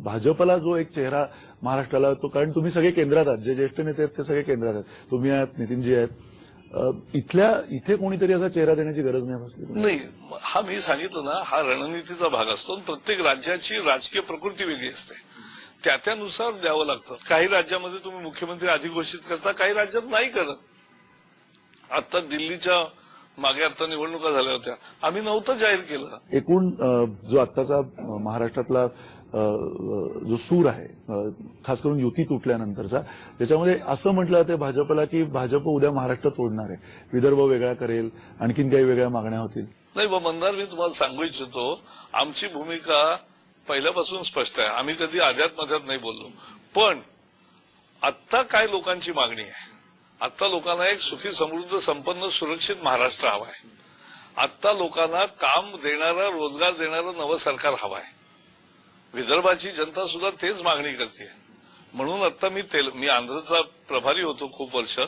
A: भाजपला जो एक चेहरा महाराष्ट्राला, तो कारण तुम्ही सगळे केंद्रात आहात, जे ज्येष्ठ नेते आहेत ते सगळे केंद्रात आहेत, तुम्ही आहात, नितीनजी आहेत, इथे कोणीतरी असा चेहरा देण्याची गरज नाही भासली?
B: नाही, हा मी सांगितलं ना, हा रणनीतीचा भाग असतो. प्रत्येक राज्याची राजकीय प्रकृती वेगळी असते, त्यानुसार द्यावं लागतं. काही राज्यामध्ये तुम्ही मुख्यमंत्री आधी घोषित करता, काही राज्यात नाही करत. आता दिल्लीच्या मागे आता निवडणुका झाल्या होत्या, आम्ही नव्हतं जाहीर केलं.
A: एकूण जो आत्ताचा महाराष्ट्रातला जो सूर आहे, खास करून युती तुटल्यानंतरचा, त्याच्यामध्ये असं म्हटलं जातं भाजपला की भाजप उद्या महाराष्ट्र तोडणार आहे, विदर्भ वेगळा करेल, आणखीन काही वेगळ्या मागण्या होतील.
B: नाही मंदार, मी तुम्हाला सांगू इच्छितो, आमची भूमिका पहिल्यापासून स्पष्ट आहे. आम्ही कधी आध्यात मध्यात नाही बोललो. पण आत्ता काय लोकांची मागणी आहे? आता लोकांना एक सुखी, समृद्ध, संपन्न, सुरक्षित महाराष्ट्र हवा आहे. आत्ता लोकांना काम देणारं, रोजगार देणारं नवं सरकार हवं आहे. विदर्भाची जनता सुद्धा तेच मागणी करते. म्हणून आता मी आंध्रचा प्रभारी होतो खूप वर्ष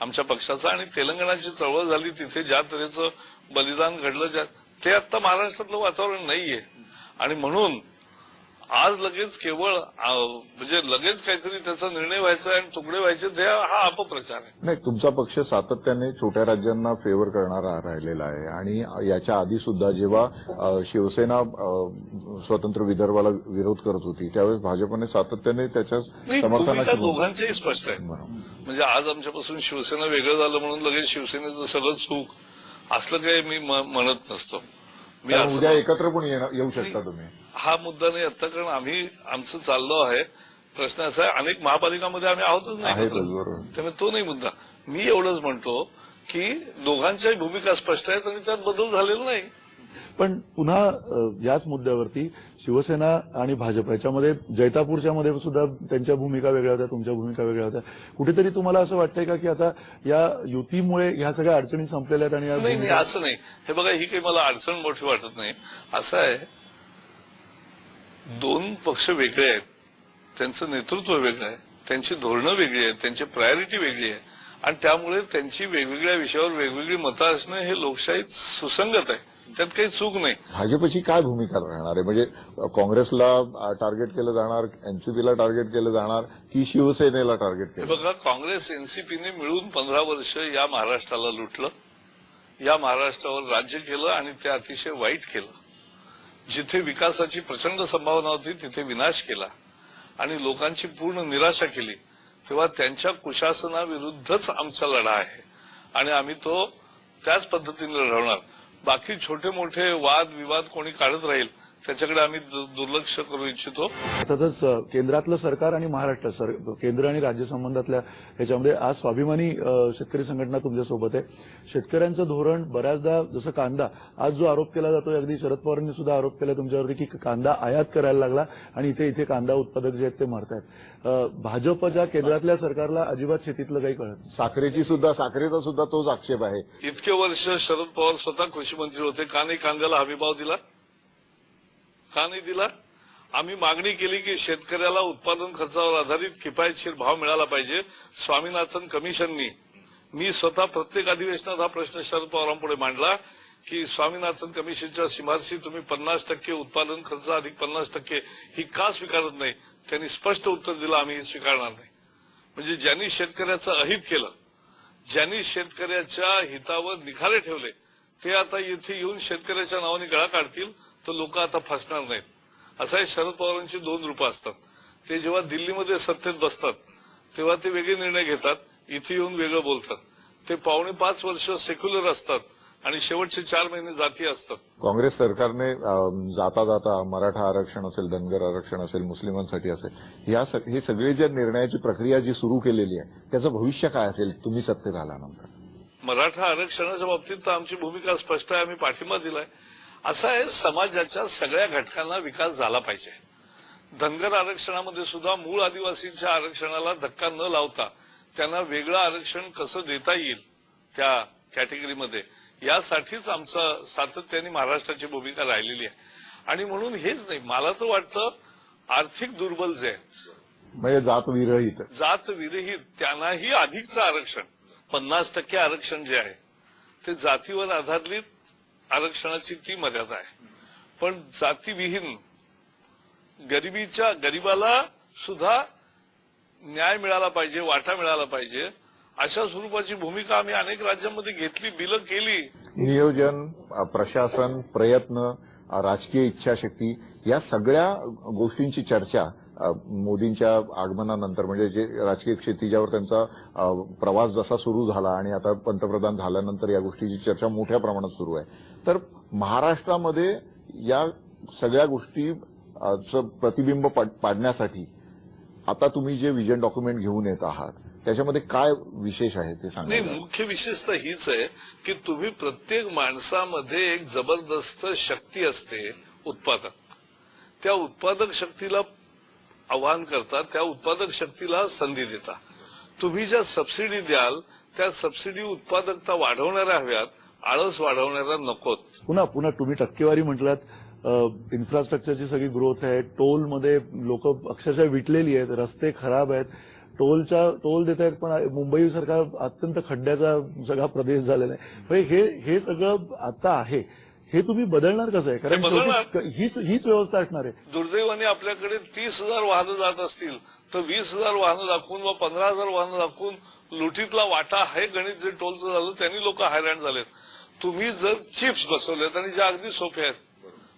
B: आमच्या पक्षाचा, आणि तेलंगणाची चळवळ झाली, तिथे ज्या तऱ्हेचं बलिदान घडलं ते आता महाराष्ट्रातलं वातावरण नाहीये. आणि म्हणून आज लगेच केवळ म्हणजे लगेच काहीतरी त्याचा निर्णय व्हायचा आणि तुकडे व्हायचे, हा अपप्रचार आहे.
C: नाही, तुमचा पक्ष सातत्याने छोट्या राज्यांना फेवर करणारा राहिलेला आहे आणि याच्या आधी सुद्धा जेव्हा शिवसेना स्वतंत्र विदर्भाला विरोध करत होती त्यावेळेस भाजपने सातत्याने त्याच्या समर्थनाची
B: दोघांचेही स्पष्ट आहे. म्हणजे आज आमच्यापासून शिवसेना वेगळं झालं म्हणून लगेच शिवसेनेचं सगळं चूक असलं काही मी म्हणत नसतो. मी
C: उद्या एकत्र पण येऊ शकता तुम्ही.
B: हा मुद्दा नाही आता, कारण आमचं चाललो आहे. प्रश्न असा आहे, अनेक महापालिकांमध्ये आम्ही आहोतच नाही, त्यामुळे तो नाही मुद्दा. मी एवढंच म्हणतो की दोघांच्याही भूमिका स्पष्ट आहेत आणि त्यात बदल झालेला नाही.
A: पण पुन्हा याच मुद्द्यावरती शिवसेना आणि भाजप याच्यामध्ये जैतापूरच्या मध्ये सुद्धा त्यांच्या भूमिका वेगळ्या होत्या, तुमच्या भूमिका वेगळ्या होत्या. कुठेतरी तुम्हाला असं वाटतंय का की आता या युतीमुळे ह्या सगळ्या अडचणी संपलेल्या आहेत? आणि
B: नाही, असं नाही. हे बघा, ही काही मला अडचण मोठी वाटत नाही. असं आहे, दोन पक्ष वेगळे आहेत, त्यांचं नेतृत्व वेगळं आहे, त्यांची धोरणं वेगळी आहेत, त्यांची प्रायोरिटी वेगळी आहे, आणि त्यामुळे त्यांची वेगवेगळ्या विषयावर वेगवेगळी मतं असणं हे लोकशाहीत सुसंगत आहे. त्यात काही चूक नाही.
C: भाजपची काय भूमिका राहणार आहे? म्हणजे काँग्रेसला टार्गेट केलं जाणार, एनसीपीला टार्गेट केलं जाणार की शिवसेनेला टार्गेट केलं?
B: बघा, काँग्रेस एनसीपीने मिळून 15 वर्ष या महाराष्ट्राला लुटलं, या महाराष्ट्रावर राज्य केलं आणि ते अतिशय वाईट केलं. जिथे विकासाची प्रचंड संभावना होती तिथे विनाश केला आणि लोकांची पूर्ण निराशा केली. तेव्हा त्यांच्या कुशासनाविरुद्धच आमचा लढा आहे आणि आम्ही तो त्याच पद्धतीने लढवणार. बाकी छोटे मोठे वाद विवाद कोणी काढत राहील त्याच्याकडे आम्ही दुर्लक्ष करू इच्छितो.
A: अर्थातच केंद्रातलं सरकार आणि महाराष्ट्र केंद्र आणि राज्य संबंधातल्या ह्याच्यामध्ये आज स्वाभिमानी शेतकरी संघटना तुमच्यासोबत आहे. शेतकऱ्यांचं धोरण बऱ्याचदा, जसं कांदा, आज जो आरोप केला जातोय, अगदी शरद पवारांनी सुद्धा आरोप केला तुमच्यावरती की कांदा आयात करायला लागला आणि इथे कांदा उत्पादक जे आहेत ते मरतायत. भाजपच्या केंद्रातल्या सरकारला अजिबात शेतीतलं काही कळत नाही.
C: साखरेचा सुद्धा तोच आक्षेप आहे.
B: इतके वर्ष शरद पवार स्वतः कृषी मंत्री होते, का नाही कांद्याला हमीभाव दिला? का नाही दिला? आम्ही मागणी केली की शेतकऱ्याला उत्पादन खर्चावर आधारित किफायतशीर भाव मिळाला पाहिजे. स्वामीनाथन कमिशननी, मी स्वतः प्रत्येक अधिवेशनात हा प्रश्न शरद पवारांपुढे मांडला की स्वामीनाथन कमिशनच्या शिफारशी तुम्ही 50% उत्पादन खर्च अधिक 50% ही का स्वीकारत नाही? त्यांनी स्पष्ट उत्तर दिलं, आम्ही स्वीकारणार नाही. म्हणजे ज्यांनी शेतकऱ्याचं अहित केलं, ज्यांनी शेतकऱ्याच्या हितावर निखारे ठेवले, ते आता येथे येऊन शेतकऱ्याच्या नावाने गळा काढतील तर लोक आता फसणार नाहीत. असं आहे, शरद पवारांची दोन रूपं असतात. ते जेव्हा दिल्लीमध्ये सत्तेत बसतात तेव्हा ते वेगळे निर्णय घेतात, इथे येऊन वेगळं बोलतात. ते 5.25 वर्ष सेक्युलर असतात आणि शेवटचे 4 महिने जाती असतात.
C: काँग्रेस सरकारने जाता जाता मराठा आरक्षण असेल, धनगर आरक्षण असेल, मुस्लिमांसाठी असेल, हे सगळे ज्या निर्णयाची प्रक्रिया जी सुरू केलेली आहे त्याचं भविष्य काय असेल तुम्ही सत्तेत आल्यानंतर?
B: मराठा आरक्षणाच्या बाबतीत तर आमची भूमिका स्पष्ट आहे, आम्ही पाठिंबा दिलाय. असं आहे, समाजाच्या सगळ्या घटकांना विकास झाला पाहिजे. धनगर आरक्षणामध्ये सुद्धा मूळ आदिवासींच्या आरक्षणाला धक्का न लावता त्यांना वेगळं आरक्षण कसं देता येईल त्या कॅटेगरीमध्ये, यासाठीच आमचं सातत्याने महाराष्ट्राची भूमिका राहिलेली आहे. आणि म्हणून हेच नाही, मला तर वाटतं आर्थिक दुर्बल जे आहेत,
C: म्हणजे
B: जात विरहित त्यांनाही अधिकचं आरक्षण, 50% आरक्षण जे आहे ते जातीवर आधारित आरक्षणाची ती मर्यादा आहे. पण जातीविहीन गरीबाला सुद्धा न्याय मिळाला पाहिजे, वाटा मिळाला पाहिजे, अशा स्वरूपाची भूमिका आम्ही अनेक राज्यांमध्ये घेतली, बिलं केली.
C: नियोजन, प्रशासन, प्रयत्न, राजकीय इच्छाशक्ती, या सगळ्या गोष्टींची चर्चा मोदींच्या आगमनानंतर, म्हणजे जे राजकीय क्षितिजावर त्यांचा प्रवास जसा सुरू झाला आणि आता पंतप्रधान झाल्यानंतर या गोष्टीची चर्चा मोठ्या प्रमाणात सुरू आहे. तर महाराष्ट्रामध्ये या सगळ्या गोष्टीचं प्रतिबिंब पाडण्यासाठी आता तुम्ही जे विजन डॉक्युमेंट घेऊन येत आहात त्याच्यामध्ये काय विशेष आहे ते सांगा.
B: नाही, मुख्य विशेषता हीच आहे की तुम्ही प्रत्येक माणसामध्ये एक जबरदस्त शक्ती असते, उत्पादक. त्या उत्पादक शक्तीला आवाहन करता, त्या उत्पादक शक्तीला संधी देता. तुम्ही ज्या सबसिडी द्याल त्या सबसिडी उत्पादकता वाढवणाऱ्या हव्यात, आळस वाढवणाऱ्या नकोत.
A: पुन्हा तुम्ही टक्केवारी म्हटलात, इन्फ्रास्ट्रक्चरची सगळी ग्रोथ आहे, टोलमध्ये लोक अक्षरशः विटलेली आहेत, रस्ते खराब आहेत, टोल देत आहेत, पण मुंबईसारखा अत्यंत खड्ड्याचा सगळा प्रदेश झालेला आहे. म्हणजे हे सगळं आता आहे, हे तुम्ही बदलणार कसं आहे? कारण शेवटी हीच व्यवस्था असणार आहे.
B: दुर्दैवाने आपल्याकडे 30,000 वाहनं जात असतील तर 20,000 वाहनं दाखवून व 15,000 वाहनं दाखवून लुटीतला वाटा हे गणित जे टोलचं झालं त्यांनी लोक हैराण झालेत. तुम्ही जर चिप्स बसवलेत आणि ज्या अगदी सोप्या आहेत,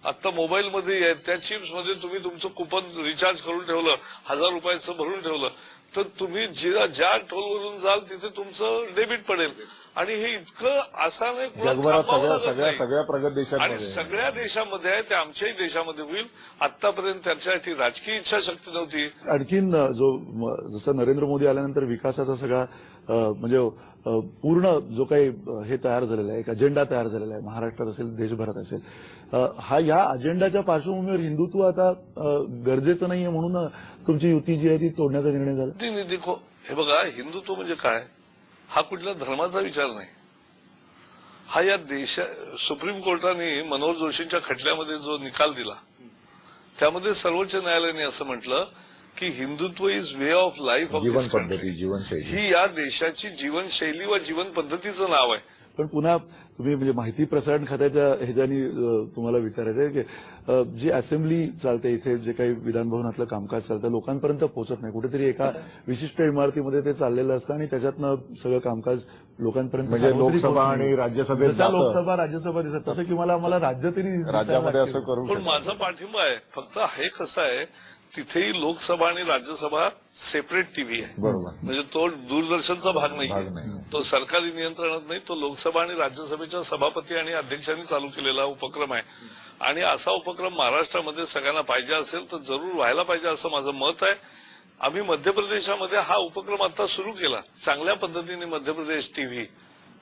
B: आता मोबाईलमध्ये आहेत, त्या चिप्स मध्ये तुम्ही तुमचं कुपन रिचार्ज करून ठेवलं, 1000 रुपयाचं भरून ठेवलं, तर तुम्ही ज्या टोलवरून जाल तिथे तुमचं डेबिट पडेल. आणि हे इतकं आसान आहे,
C: जगभरात सगळ्या प्रगत
B: आणि
C: देशांमध्ये
B: सगळ्या देशामध्ये आहे, ते आमच्याही देशामध्ये होईल. आतापर्यंत त्याच्यासाठी राजकीय इच्छाशक्ती नव्हती.
A: आणखीन जसं नरेंद्र मोदी आल्यानंतर विकासाचा सगळा म्हणजे पूर्ण जो काही हे तयार झालेला आहे, एक अजेंडा तयार झालेला आहे, महाराष्ट्रात असेल, देशभरात असेल, या अजेंडाच्या पार्श्वभूमीवर हिंदुत्व आता गरजेचं नाहीये म्हणून तुमची युती जी आहे ती तोडण्याचा निर्णय झाला.
B: नाही देखो, हे बघा, हिंदुत्व म्हणजे काय, हा कुठल्या धर्माचा विचार नाही. हा या सुप्रीम कोर्टाने मनोहर जोशींच्या खटल्यामध्ये जो निकाल दिला त्यामध्ये सर्वोच्च न्यायालयाने असं म्हटलं की Hindutva is way of life of
C: जीवन पद्धती, जीवनशैली,
B: ही या देशाची जीवनशैली व जीवन पद्धतीचं नाव आहे.
A: पण पुन्हा तुम्ही म्हणजे माहिती प्रसारण खात्याच्या ह्याच्यानी तुम्हाला विचारायचं आहे की जी असेंब्ली चालते इथे, जे काही विधानभवनातलं कामकाज चालतं, लोकांपर्यंत पोहोचत नाही. कुठेतरी एका विशिष्ट इमारतीमध्ये ते चाललेलं असतं आणि त्याच्यातनं सगळं कामकाज लोकांपर्यंत,
C: म्हणजे लोकसभा आणि राज्यसभेत
A: लोकसभा राज्यसभा दिसत, तसं की मला राज्य तरी
C: राज्यामध्ये असं करू
B: पण माझा पाठिंबा आहे. फक्त हे कसं आहे, तिथेही लोकसभा आणि राज्यसभा सेपरेट टीव्ही आहे.
C: बरोबर.
B: म्हणजे तो दूरदर्शनचा भाग
C: नाही.
B: नाही, तो सरकारी नियंत्रणात नाही, तो लोकसभा आणि राज्यसभेच्या सभापती आणि अध्यक्षांनी चालू केलेला उपक्रम आहे. आणि असा उपक्रम महाराष्ट्रामध्ये सगळ्यांना पाहिजे असेल तर जरूर व्हायला पाहिजे असं माझं मत आहे. आम्ही मध्य प्रदेशामध्ये हा उपक्रम आता सुरू केला. चांगल्या पद्धतीने मध्य प्रदेश टीव्ही,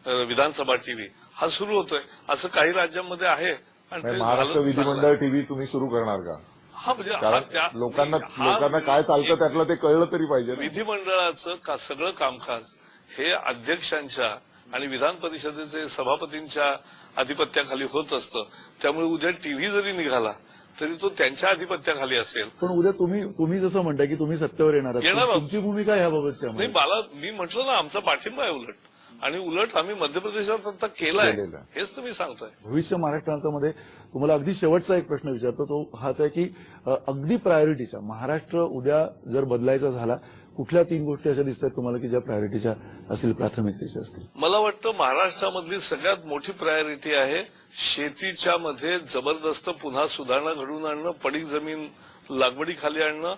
B: विधानसभा टीव्ही हा सुरू होतोय. असं काही राज्यांमध्ये आहे. आणि ते
C: महाराष्ट्र
B: झालं
C: विधिमंडळ टीव्ही तुम्ही सुरू करणार का?
B: हा म्हणजे
C: कारण लोकांना काय चालतं त्यातलं ते कळलं तरी पाहिजे.
B: विधिमंडळाचं सगळं कामकाज हे अध्यक्षांच्या आणि विधान परिषदेचे सभापतींच्या अधिपत्याखाली होत असतं. त्यामुळे उद्या टीव्ही जरी निघाला तरी तो त्यांच्या अधिपत्याखाली असेल.
A: पण उद्या तुम्ही जसं म्हणताय की तुम्ही सत्तेवर येणार आहात, तुमची भूमिका याबाबतची
B: नाही, मी म्हटलं ना, आमचा पाठिंबा आहे उलट. आणि उलट आम्ही मध्य प्रदेशात आता केलाय, हेच तुम्ही सांगताय.
A: भविष्य महाराष्ट्रामध्ये तुम्हाला अगदी शेवटचा एक प्रश्न विचारतो, तो हाच आहे की अगदी प्रायोरिटीच्या महाराष्ट्र उद्या जर बदलायचा झाला, कुठल्या 3 गोष्टी अशा दिसतात तुम्हाला की ज्या प्रायोरिटीच्या असतील, प्राथमिकतेच्या असतील?
B: मला वाटतं महाराष्ट्रामधली सगळ्यात मोठी प्रायोरिटी आहे शेतीच्या मध्ये जबरदस्त पुन्हा सुधारणा घडवून आणणं, पडीक जमीन लागवडीखाली आणणं,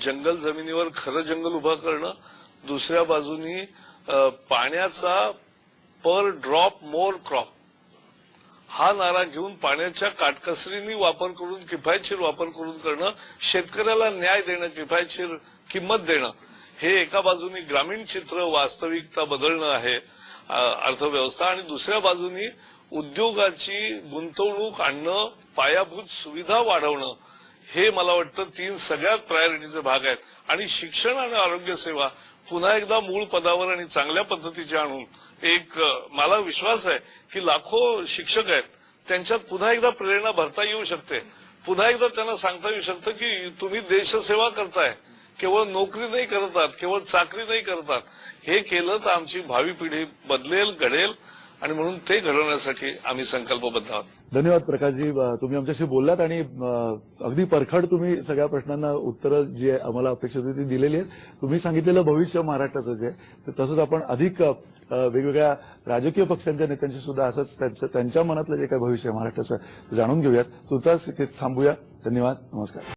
B: जंगल जमिनीवर खरं जंगल उभं करणं. दुसऱ्या बाजूनी पाण्याचा पर ड्रॉप मोर क्रॉप हा नारा घेऊन पाण्याच्या काटकसरीने वापर करून, किफायतशीर वापर करून करणं, शेतकऱ्याला न्याय देणं, किफायतशीर किंमत देणं, हे एका बाजूनी ग्रामीण चित्र वास्तविकता बदलणं आहे अर्थव्यवस्था. आणि दुसऱ्या बाजूनी उद्योगाची गुंतवणूक आणणं, पायाभूत सुविधा वाढवणं, हे मला वाटतं 3 सगळ्यात प्रायोरिटीचे भाग आहेत. आणि शिक्षण आणि आरोग्य सेवा पुन्हा एकदा मूळ पदावर आणि चांगल्या पद्धतीचे आणून, मला विश्वास आहे की लाखो शिक्षक आहेत, त्यांच्यात पुन्हा एकदा प्रेरणा भरता येऊ शकते. पुन्हा एकदा त्यांना सांगता येऊ शकतं की तुम्ही देशसेवा करताय, केवळ नोकरी नाही करतात, केवळ चाकरी नाही करतात. हे केलं तर आमची भावी पिढी बदलेल, घडेल. आणि म्हणून ते घडवण्यासाठी आम्ही संकल्पबद्ध आहोत.
A: धन्यवाद प्रकाशजी, तुम्ही आमच्याशी बोललात आणि अगदी परखड तुम्ही सगळ्या प्रश्नांना उत्तरं जी आम्हाला अपेक्षित होती ती दिलेली आहेत. तुम्ही सांगितलेलं भविष्य महाराष्ट्राचं जे आहे, तसंच आपण अधिक वेगवेगळ्या राजकीय पक्षांच्या नेत्यांशी सुद्धा असंच त्यांच्या मनातलं जे काही भविष्य महाराष्ट्राचं जाणून घेऊयात. तुमचाच इथे थांबूया. धन्यवाद, नमस्कार.